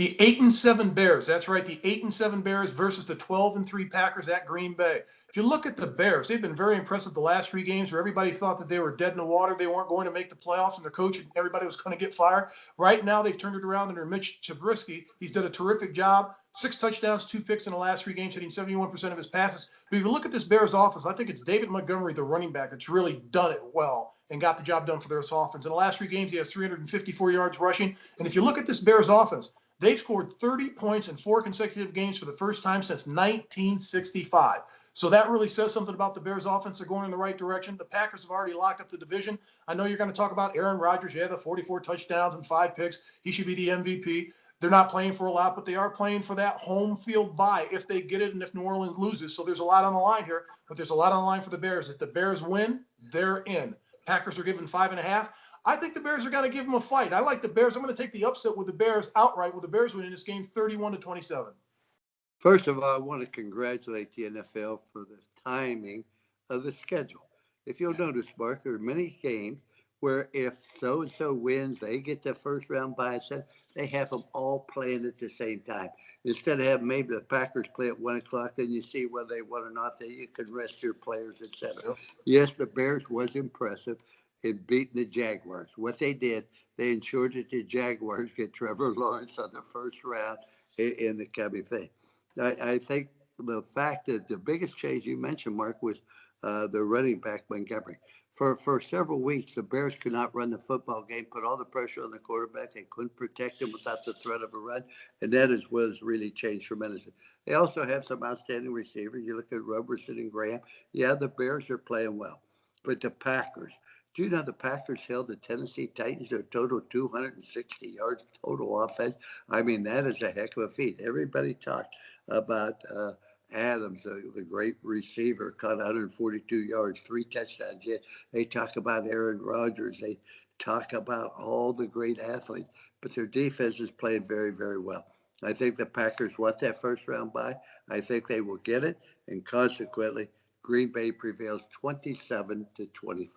The 8-7 Bears. That's right. The 8-7 Bears versus the 12-3 Packers at Green Bay. If you look at the Bears, they've been very impressive the last 3 games where everybody thought that they were dead in the water. They weren't going to make the playoffs, and their coach and everybody was going to get fired. Right now, they've turned it around under Mitch Trubisky. He's done a terrific job. 6 touchdowns, 2 picks in the last 3 games, hitting 71% of his passes. But if you look at this Bears offense, I think it's David Montgomery, the running back, that's really done it well and got the job done for their offense. In the last 3 games, he has 354 yards rushing. And if you look at this Bears offense, they've scored 30 points in 4 consecutive games for the first time since 1965. So that really says something about the Bears offense. They're going in the right direction. The Packers have already locked up the division. I know you're going to talk about Aaron Rodgers. Yeah, the 44 touchdowns and 5 picks. He should be the MVP. They're not playing for a lot, but they are playing for that home field bye if they get it and if New Orleans loses. So there's a lot on the line here, but there's a lot on the line for the Bears. If the Bears win, they're in. Packers are given 5.5. I think the Bears are going to give them a fight. I like the Bears. I'm going to take the upset with the Bears outright, with the Bears winning this game 31-27. First of all, I want to congratulate the NFL for the timing of the schedule. If you'll notice, Mark, there are many games where if so and so wins, they get the first round bye. Instead, they have them all playing at the same time. Instead of having maybe the Packers play at 1 o'clock, then you see whether they won or not. Then you can rest your players, etc. Yep. Yes, the Bears was impressive in beating the Jaguars. What they did, they ensured that the Jaguars get Trevor Lawrence on the first round in the coming thing. I think the fact that the biggest change you mentioned, Mark, was the running back Montgomery. For several weeks, the Bears could not run the football game, put all the pressure on the quarterback. They couldn't protect him without the threat of a run, and that was really changed tremendously. They also have some outstanding receivers. You look at Robertson and Graham. Yeah, the Bears are playing well, but the Packers. Do you know the Packers held the Tennessee Titans to a total of 260 yards total offense? I mean, that is a heck of a feat. Everybody talked about Adams, the great receiver, caught 142 yards, 3 touchdowns. Yet they talk about Aaron Rodgers. They talk about all the great athletes, but their defense is playing very, very well. I think the Packers want that first round bye. I think they will get it, and consequently, Green Bay prevails 27-24.